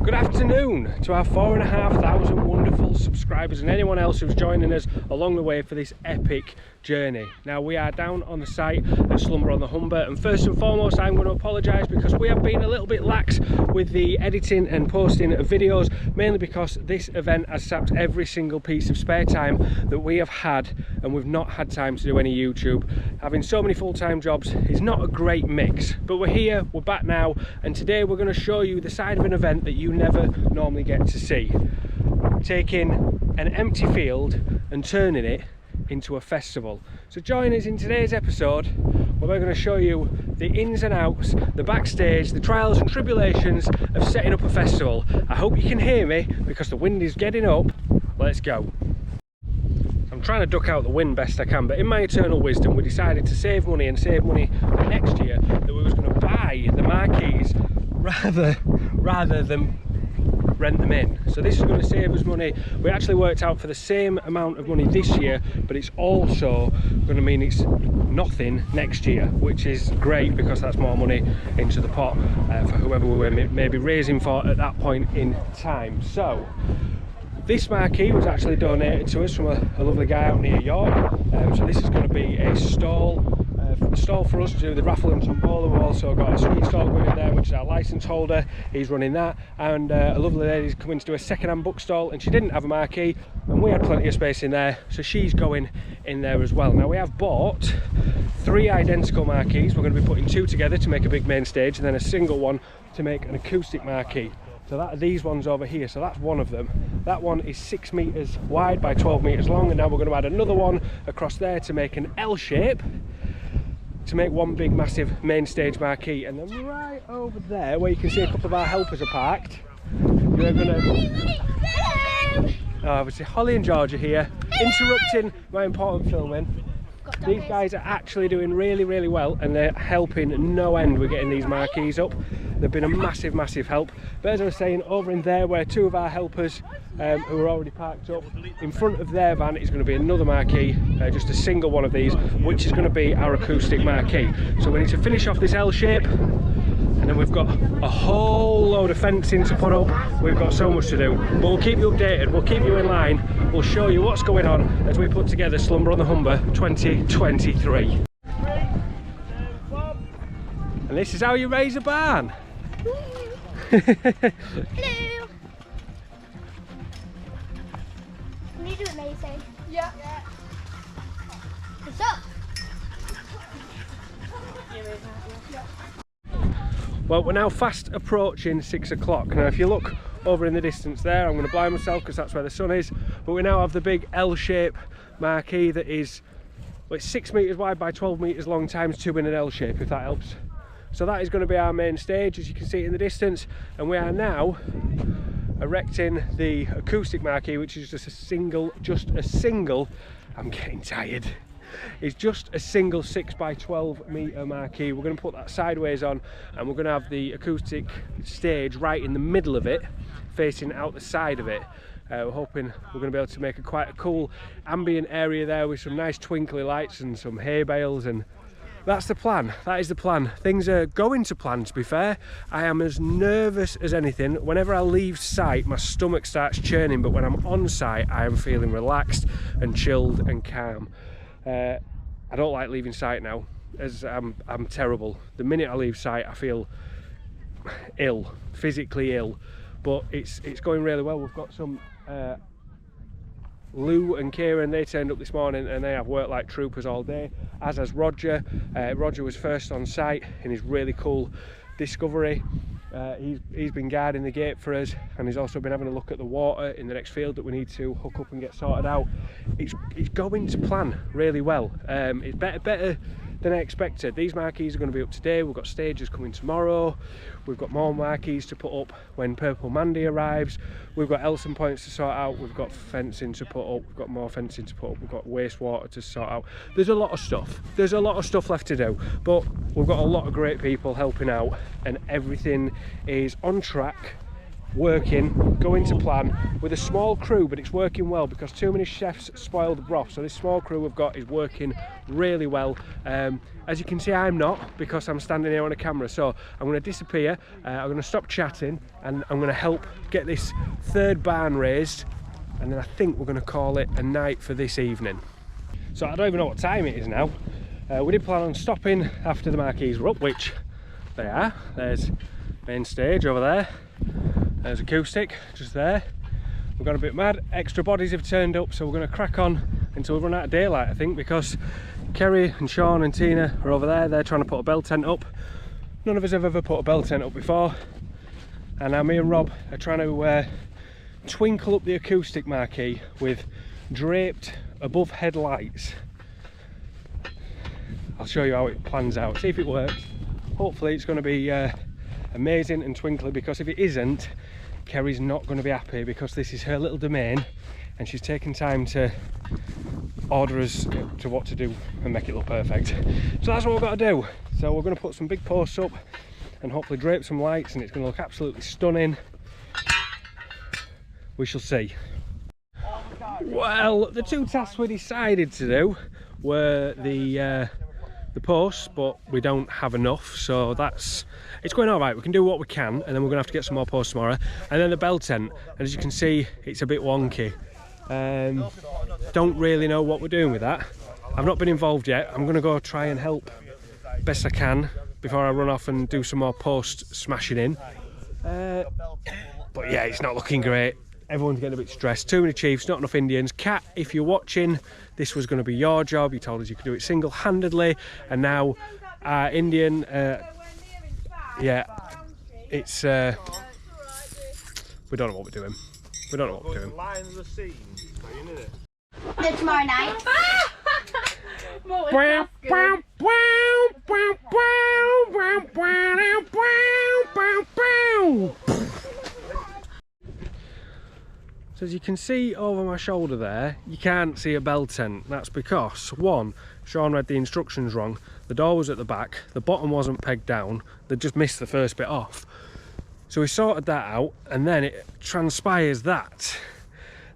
Good afternoon to our 4,500 wonderful subscribers and anyone else who's joining us along the way for this epic journey. Now we are down on the site at Slumber on the Humber, and first and foremost I'm going to apologise because we have been a little bit lax with the editing and posting of videos, mainly because this event has sapped every single piece of spare time that we have had, and we've not had time to do any YouTube. Having so many full-time jobs is not a great mix, but we're here, we're back now, and today we're going to show you the side of an event that you never normally get to see. Taking an empty field and turning it into a festival. So join us in today's episode where we're going to show you the ins and outs, the backstage, the trials and tribulations of setting up a festival. I hope you can hear me because the wind is getting up. Let's go. I'm trying to duck out the wind best I can, but in my eternal wisdom we decided to save money for next year, that we was going to buy the marquees rather than rent them in. So this is going to save us money. We actually worked out for the same amount of money this year, but it's also going to mean it's nothing next year, which is great because that's more money into the pot for whoever we were maybe raising for at that point in time. So this marquee was actually donated to us from a lovely guy out near York. So this is going to be a stall for us to do the raffle and tombola. We've also got a street stall going in there, which is our license holder. He's running that, and a lovely lady's coming to do a second-hand book stall, and she didn't have a marquee and we had plenty of space in there, so she's going in there as well. Now we have bought 3 identical marquees. We're going to be putting 2 together to make a big main stage, and then a single one to make an acoustic marquee. So that are these ones over here, so that's one of them. That one is 6 meters wide by 12 meters long, and now we're going to add another one across there to make an L shape, to make one big massive main stage marquee. And then right over there where you can see a couple of our helpers are parked, you're going to obviously Holly and George are here interrupting my important filming. These guys are actually doing really well, and they're helping no end with getting these marquees up. They've been a massive help. But as I was saying, over in there where 2 of our helpers who are already parked up, in front of their van is going to be another marquee, just a single one of these, which is going to be our acoustic marquee. So we need to finish off this L shape, and then we've got a whole load of fencing to put up. We've got so much to do, but we'll keep you updated, we'll keep you in line, we'll show you what's going on as we put together Slumber on the Humber 2023. And this is how you raise a barn. Hello. Can you do it, Maisie? Yeah. What's up? Well, we're now fast approaching 6 o'clock. Now if you look over in the distance there, I'm going to blind myself because that's where the sun is, but we now have the big L-shape marquee that is, well, it's 6 meters wide by 12 meters long times 2 in an L shape, if that helps. So that is going to be our main stage, as you can see in the distance, and we are now erecting the acoustic marquee, which is just a single, I'm getting tired. It's just a single 6 by 12 meter marquee. We're going to put that sideways on, and we're going to have the acoustic stage right in the middle of it, facing out the side of it. We're hoping we're going to be able to make quite a cool ambient area there with some nice twinkly lights and some hay bales, and that's the plan. That is the plan. Things are going to plan, to be fair. I am as nervous as anything. Whenever I leave site, my stomach starts churning, but when I'm on site, I am feeling relaxed and chilled and calm. I don't like leaving site now, as I'm terrible. The minute I leave site, I feel ill, physically ill, but it's going really well. We've got some Lou and Kieran, they turned up this morning and they have worked like troopers all day, as has Roger. Roger was first on site in his really cool Discovery. He's been guarding the gate for us, and he's also been having a look at the water in the next field that we need to hook up and get sorted out. It's going to plan really well. It's better than I expected. These marquees are going to be up today. We've got stages coming tomorrow. We've got more marquees to put up when Purple Mandy arrives. We've got Elson points to sort out. We've got fencing to put up. We've got more fencing to put up. We've got wastewater to sort out. There's a lot of stuff. There's a lot of stuff left to do, but we've got a lot of great people helping out, and everything is on track working, going to plan with a small crew, but it's working well because too many chefs spoil the broth. So this small crew we've got is working really well. As you can see, I'm not, because I'm standing here on a camera, so I'm going to disappear. I'm going to stop chatting and I'm going to help get this third barn raised, and then I think we're going to call it a night for this evening. So I don't even know what time it is now. We did plan on stopping after the marquees were up, which they are. There's main stage over there. There's acoustic just there. We've got a bit mad. Extra bodies have turned up, so we're going to crack on until we run out of daylight, I think, because Kerry and Sean and Tina are over there. They're trying to put a bell tent up. None of us have ever put a bell tent up before. And now me and Rob are trying to twinkle up the acoustic marquee with draped above headlights. I'll show you how it plans out, see if it works. Hopefully it's going to be amazing and twinkly, because if it isn't, Kerry's not going to be happy, because this is her little domain and she's taken time to order us to what to do and make it look perfect. So that's what we've got to do. So we're going to put some big posts up and hopefully drape some lights, and it's going to look absolutely stunning. We shall see. Well, the two tasks we decided to do were the posts, but we don't have enough, so it's going all right. We can do what we can, and then we're gonna have to get some more posts tomorrow. And then the bell tent, and as you can see, it's a bit wonky. Don't really know what we're doing with that. I've not been involved yet. I'm gonna go try and help best I can before I run off and do some more post smashing in. But yeah, it's not looking great. Everyone's getting a bit stressed. Too many chiefs, not enough Indians. Kat, if you're watching, this was going to be your job. You told us you could do it single-handedly, and now Indian, yeah, it's we don't know what we're doing. We don't know what we're doing. Tomorrow night. So as you can see over my shoulder there, you can't see a bell tent. That's because, one, Sean read the instructions wrong. The door was at the back, the bottom wasn't pegged down, they just missed the first bit off. So we sorted that out, and then it transpires that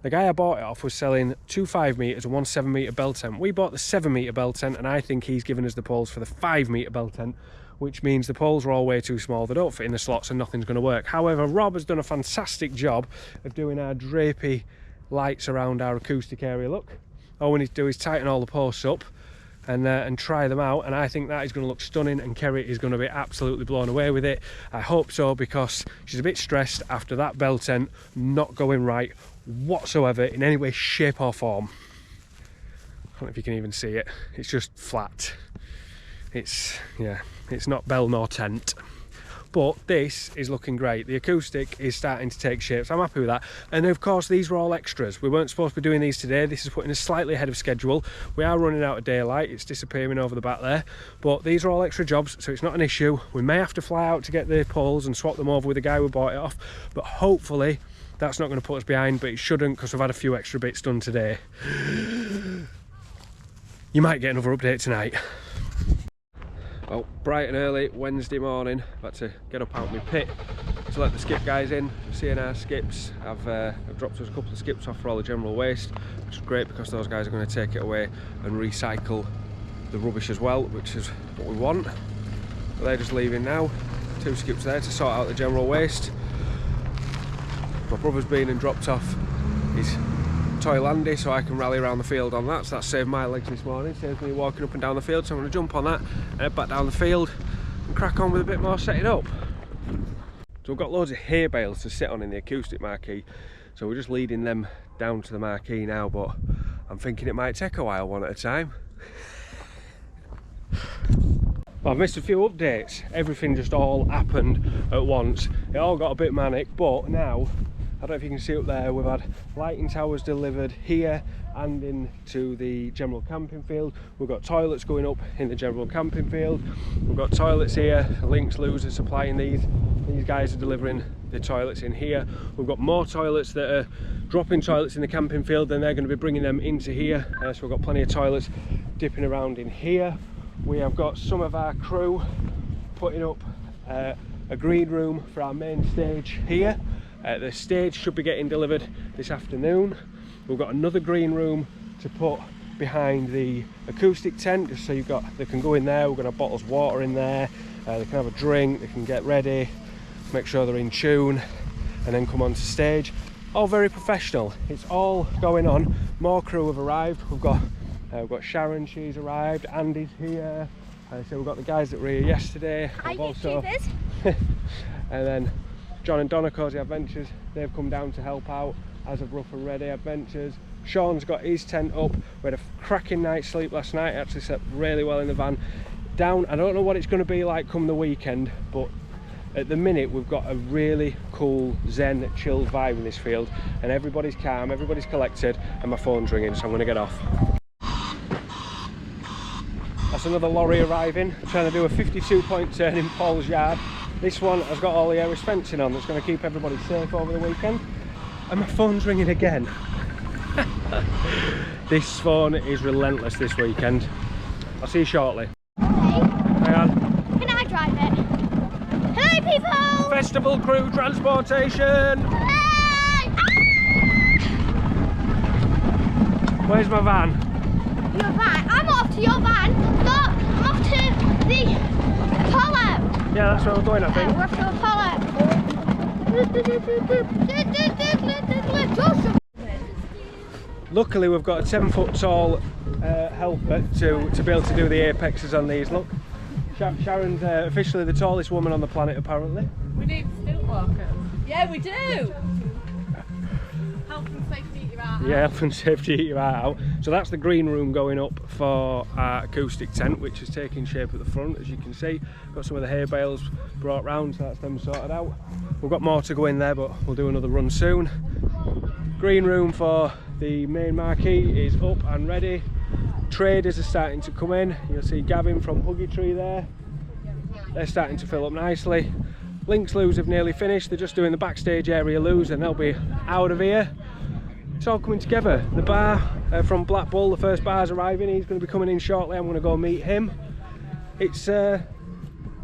the guy I bought it off was selling 2 5 metres and 1 7 metre bell tent. We bought the 7 metre bell tent, and I think he's given us the poles for the 5 metre bell tent, which means the poles are all way too small. They don't fit in the slots and nothing's going to work. However, Rob has done a fantastic job of doing our drapey lights around our acoustic area. Look, all we need to do is tighten all the posts up and try them out, and I think that is going to look stunning, and Kerry is going to be absolutely blown away with it. I hope so, because she's a bit stressed after that bell tent not going right whatsoever in any way, shape or form. I don't know if you can even see it. It's just flat. It's, yeah, it's not bell nor tent. But this is looking great. The acoustic is starting to take shape, so I'm happy with that. And of course, these were all extras. We weren't supposed to be doing these today. This is putting us slightly ahead of schedule. We are running out of daylight. It's disappearing over the back there. But these are all extra jobs, so it's not an issue. We may have to fly out to get the poles and swap them over with the guy we bought it off. But hopefully, that's not going to put us behind, but it shouldn't, because we've had a few extra bits done today. You might get another update tonight. Well, bright and early Wednesday morning, about to get up out of my pit to let the skip guys in. Seeing our skips, I've dropped us a couple of skips off for all the general waste, which is great because those guys are going to take it away and recycle the rubbish as well, which is what we want. But they're just leaving now. 2 skips there to sort out the general waste. My brother's been and dropped off his toy landy so I can rally around the field on that, so that saved my legs this morning, saves me walking up and down the field. So I'm going to jump on that and head back down the field and crack on with a bit more setting up. So we've got loads of hay bales to sit on in the acoustic marquee, so we're just leading them down to the marquee now, but I'm thinking it might take a while, one at a time. Well, I've missed a few updates. Everything just all happened at once. It all got a bit manic, but now, I don't know if you can see up there, we've had lighting towers delivered here and into the general camping field. We've got toilets going up in the general camping field. We've got toilets here. Link's Lose are supplying these. These guys are delivering the toilets in here. We've got more toilets that are dropping toilets in the camping field, then they're going to be bringing them into here. So we've got plenty of toilets dipping around in here. We have got some of our crew putting up a green room for our main stage here. The stage should be getting delivered this afternoon. We've got another green room to put behind the acoustic tent, just so they can go in there. We're going to have bottles of water in there, they can have a drink, they can get ready, make sure they're in tune, and then come onto stage. All very professional. It's all going on. More crew have arrived. We've got Sharon, she's arrived, Andy's here, so we've got the guys that were here yesterday. Hi, also YouTubers. and then John and Donna Cozy Adventures, they've come down to help out, as of Rough and Ready Adventures. Sean's got his tent up. We had a cracking night's sleep last night. Actually slept really well in the van. Down, I don't know what it's going to be like come the weekend, but at the minute we've got a really cool zen chilled vibe in this field, and everybody's calm, everybody's collected, and my phone's ringing, so I'm going to get off. That's another lorry arriving. I'm trying to do a 52-point turn in Paul's yard. This one has got all the Irish fencing on that's going to keep everybody safe over the weekend, and my phone's ringing again. This phone is relentless this weekend. I'll see you shortly. Hey, Hang on. can I drive it? Hello, people! Festival crew transportation! Hey! Where's my van? Your van? I'm off to your van. No, I'm off to the Apollo. Yeah, that's where we're going, I think. We're off to Apollo. Luckily we've got a 10-foot tall helper to be able to do the apexes on these. Look, Sharon's officially the tallest woman on the planet apparently. We need stilt walkers. Yeah, we do. Health and safety eat your heart out. Yeah, health and safety eat your heart out. So that's the green room going up for our acoustic tent, which is taking shape at the front, as you can see. Got some of the hay bales brought round, so that's them sorted out. We've got more to go in there, but we'll do another run soon. Green room for the main marquee is up and ready. Traders are starting to come in. You'll see Gavin from Huggy Tree there. They're starting to fill up nicely. Lynx loos have nearly finished. They're just doing the backstage area loos and they'll be out of here. It's all coming together. The bar from Black Bull, the first bar's arriving. He's going to be coming in shortly. I'm going to go meet him. It's I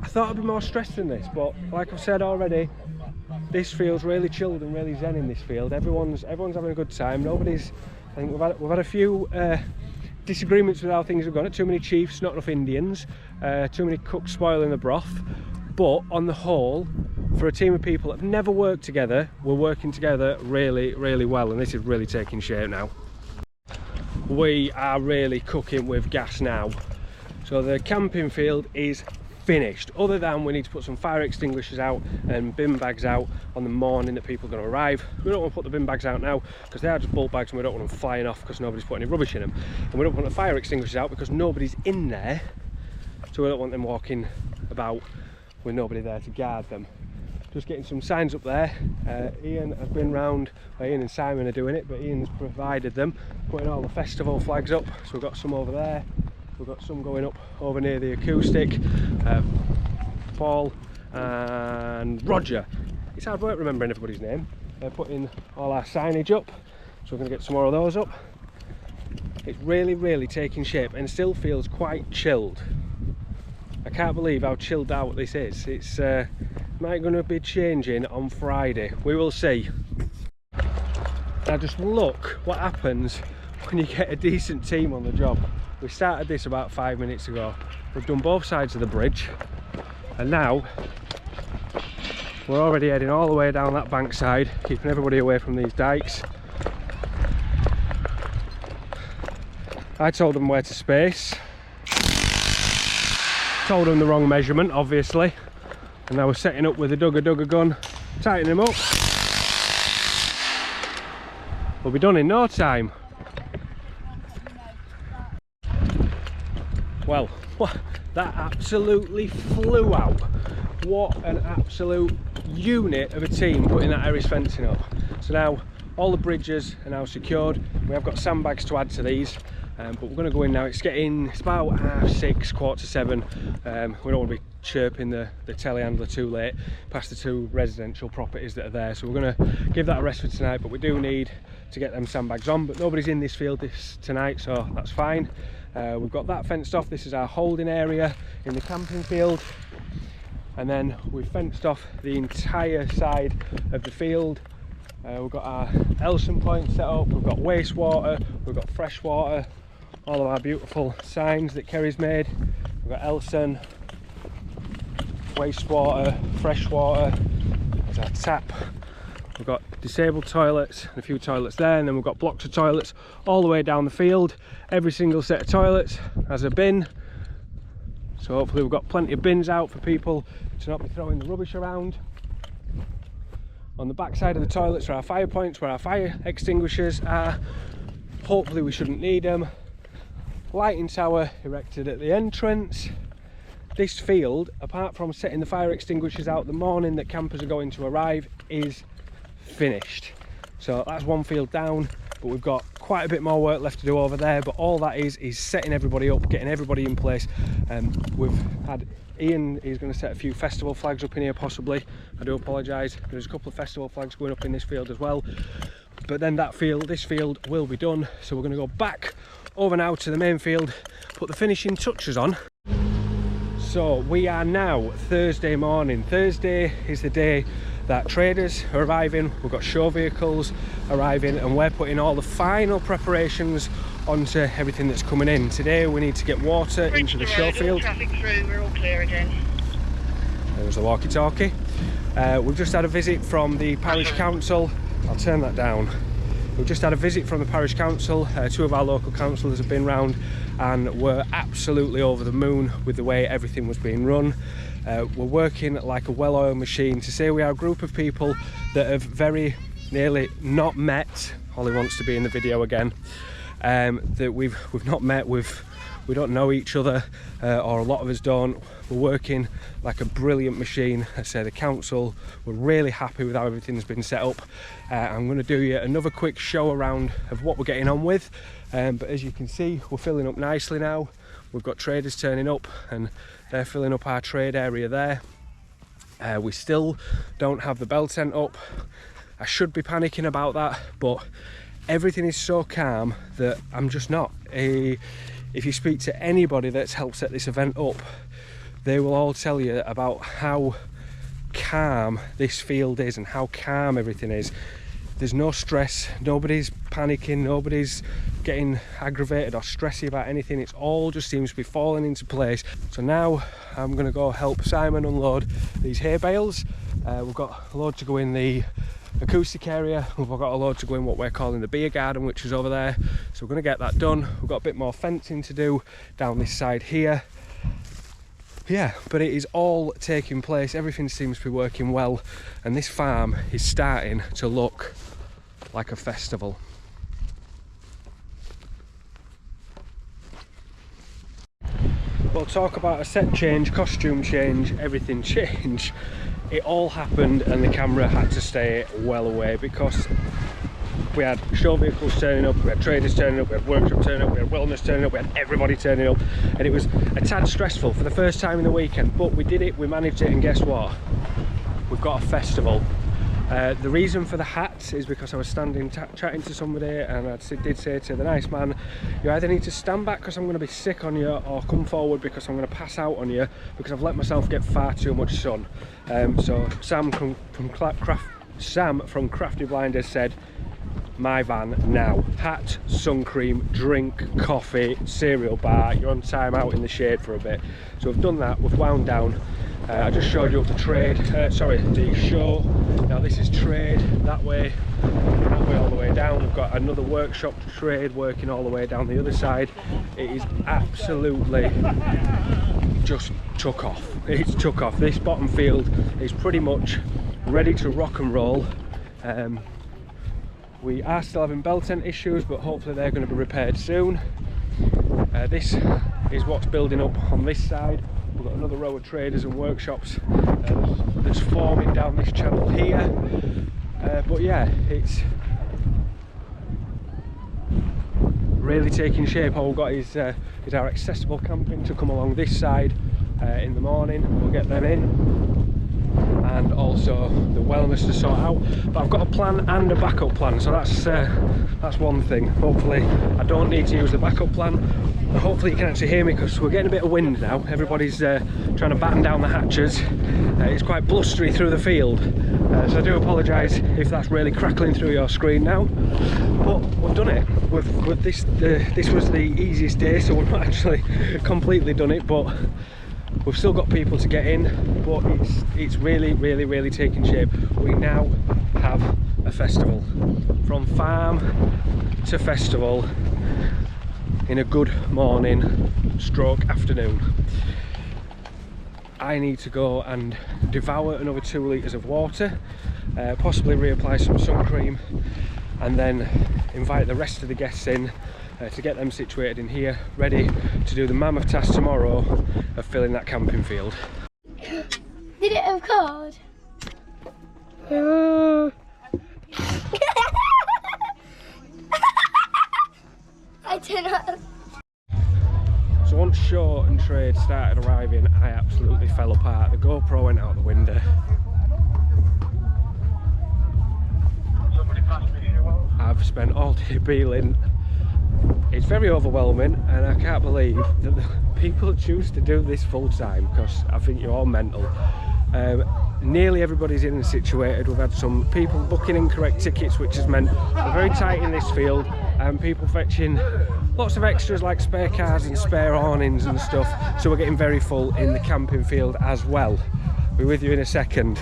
thought I'd be more stressed than this, but like I've said already, this feels really chilled and really zen in this field. Everyone's having a good time. Nobody's. I think we've had a few disagreements with how things have gone. Too many chiefs, not enough Indians. Too many cooks spoiling the broth. But on the whole, for a team of people that have never worked together, we're working together really, really well, and this is really taking shape now. We are really cooking with gas now. So the camping field is finished, other than we need to put some fire extinguishers out and bin bags out on the morning that people are going to arrive. We don't want to put the bin bags out now because they are just bulk bags and we don't want them flying off because nobody's put any rubbish in them, and we don't want the fire extinguishers out because nobody's in there, so we don't want them walking about with nobody there to guard them. Just getting some signs up there. Ian has been round, Ian and Simon are doing it, but Ian's provided them, putting all the festival flags up. So we've got some over there, we've got some going up over near the acoustic. Paul and Roger, it's hard work remembering everybody's name. They're putting all our signage up, so we're going to get some more of those up. It's really, really taking shape and still feels quite chilled. I can't believe how chilled out this is. It's might going to be changing on Friday. We will see. Now just look what happens when you get a decent team on the job. We started this about 5 minutes ago. We've done both sides of the bridge, and now we're already heading all the way down that bank side, keeping everybody away from these dikes. I told them where to space. Told them the wrong measurement, obviously, and now we're setting up with a dugger gun, tightening them up. We'll be done in no time. Well, that absolutely flew out. What an absolute unit of a team putting that Irish fencing up. So now all the bridges are now secured. We have got sandbags to add to these. But we're going to go in now. It's about 6, 7:15. We don't want to be chirping the telehandler too late past the 2 residential properties that are there, so we're going to give that a rest for tonight. But we do need to get them sandbags on, but nobody's in this field tonight, so that's fine. We've got that fenced off. This is our holding area in the camping field. and then we've fenced off the entire side of the field. We've got our Elson point set up, we've got wastewater, we've got fresh water, all of our beautiful signs that Kerry's made. We've got Elson, wastewater, fresh water, there's our tap. We've got disabled toilets, and a few toilets there, and then we've got blocks of toilets all the way down the field. Every single set of toilets has a bin, so hopefully we've got plenty of bins out for people to not be throwing the rubbish around. On the back side of the toilets are our fire points where our fire extinguishers are. Hopefully we shouldn't need them. Lighting tower erected at the entrance. This field, apart from setting the fire extinguishers out the morning that campers are going to arrive, is finished. So that's one field down, but we've got quite a bit more work left to do over there. But all that is setting everybody up, getting everybody in place. We've had Ian, he's going to set a few festival flags up in here possibly. I do apologise, there's a couple of festival flags going up in this field as well. But then this field will be done, so we're going to go back over now to the main field, put the finishing touches on. So we are now Thursday morning. Thursday is the day that traders are arriving. We've got show vehicles arriving, and we're putting all the final preparations onto everything that's coming in. Today we need to get water into the show field. Traffic through, we're all clear again. There's the walkie-talkie. We've just had a visit from the parish council. I'll turn that down. We've just had a visit from the parish council. Two of our local councillors have been round and were absolutely over the moon with the way everything was being run. We're working like a well-oiled machine. To say we are a group of people that have very nearly not met. Holly wants to be in the video again. That we've not met, we don't know each other, or a lot of us don't. We're working like a brilliant machine. I say the council were really happy with how everything's been set up. I'm going to do you another quick show around of what we're getting on with, but as you can see, we're filling up nicely now. We've got traders turning up and they're filling up our trade area there. We still don't have the bell tent up. I should be panicking about that, but everything is so calm that I'm just not. If you speak to anybody that's helped set this event up, they will all tell you about how calm this field is and how calm everything is. There's no stress, nobody's panicking, nobody's getting aggravated or stressy about anything. It all just seems to be falling into place. So now I'm going to go help Simon unload these hay bales. We've got a load to go in the acoustic area. We've got a load to go in what we're calling the beer garden, which is over there. So we're going to get that done. We've got a bit more fencing to do down this side here. Yeah, but it is all taking place. Everything seems to be working well, and this farm is starting to look like a festival. We'll talk about a set change, costume change, everything change. It all happened and the camera had to stay well away because we had show vehicles turning up, we had traders turning up, we had workshop turning up, we had wellness turning up, we had everybody turning up, and it was a tad stressful for the first time in the weekend, but we did it, we managed it, and guess what? We've got a festival. The reason for the hat is because I was standing chatting to somebody, and I did say to the nice man, you either need to stand back because I'm going to be sick on you, or come forward because I'm going to pass out on you because I've let myself get far too much sun. So Sam from Crafty Blinders said, my van now. Hat, sun cream, drink, coffee, cereal bar, you're on time out in the shade for a bit. So we've done that, we've wound down. I just showed you up the trade, the show. Now this is trade, that way all the way down. We've got another workshop trade working all the way down the other side. It is absolutely just took off. It's took off. This bottom field is pretty much ready to rock and roll. We are still having bell tent issues, but hopefully they're going to be repaired soon. This is what's building up on this side. We've got another row of traders and workshops that's forming down this channel here. But yeah, it's really taking shape. All we've got is our accessible camping to come along this side in the morning. We'll get them in, and also the wellness to sort out. But I've got a plan and a backup plan, so that's one thing. Hopefully I don't need to use the backup plan, and hopefully you can actually hear me, because we're getting a bit of wind now. Everybody's trying to batten down the hatches. It's quite blustery through the field, so I do apologise if that's really crackling through your screen now, but we've done it. With this this was the easiest day, so we've not actually completely done it, but we've still got people to get in. But it's really taking shape. We now have a festival, from farm to festival, in a good morning stroke afternoon. I need to go and devour another 2 litres of water, possibly reapply some sun cream, and then invite the rest of the guests in to get them situated in here, ready to do the mammoth task tomorrow of filling that camping field. Did it record? I don't know. So once show and trade started arriving, I absolutely fell apart. The GoPro went out the window. I've spent all day beeling. It's very overwhelming, and I can't believe that the people choose to do this full time, because I think you're all mental. Nearly everybody's in and situated. We've had some people booking incorrect tickets, which has meant we're very tight in this field, and people fetching lots of extras like spare cars and spare awnings and stuff, so we're getting very full in the camping field as well. We're with you in a second.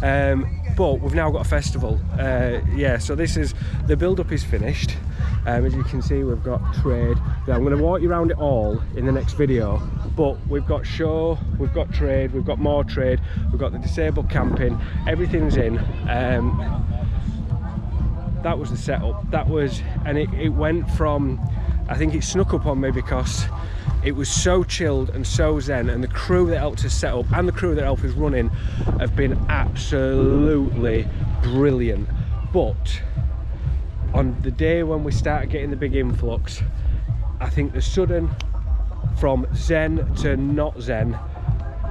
But we've now got a festival. Yeah, so this is, the build-up is finished. As you can see, we've got trade. I'm going to walk you around it all in the next video, but we've got show, we've got trade, we've got more trade, we've got the disabled camping, everything's in. That was the setup. That was, and it went from, I think it snuck up on me because it was so chilled and so zen, and the crew that helped us set up and the crew that helped us run in have been absolutely brilliant. But on the day when we started getting the big influx, I think the sudden from zen to not zen,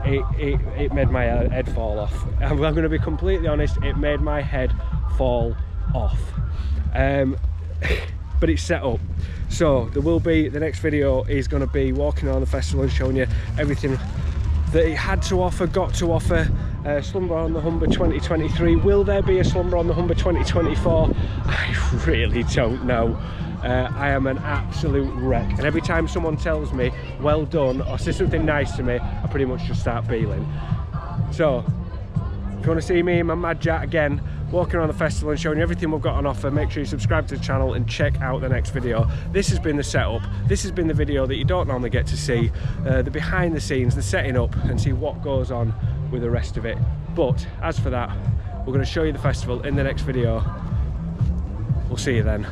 it made my head fall off. I'm going to be completely honest, it made my head fall off. But it's set up, so there will be, the next video is going to be walking around the festival and showing you everything that it had to offer, got to offer. Slumber on the Humber 2023. Will there be a Slumber on the Humber 2024? I really don't know. I am an absolute wreck, and every time someone tells me well done or says something nice to me, I pretty much just start beeling. So if you want to see me in my mad jet again, walking around the festival and showing you everything we've got on offer, make sure you subscribe to the channel and check out the next video. This has been the setup. This has been the video that you don't normally get to see, the behind the scenes, the setting up, and see what goes on with the rest of it. But as for that, we're going to show you the festival in the next video. We'll see you then.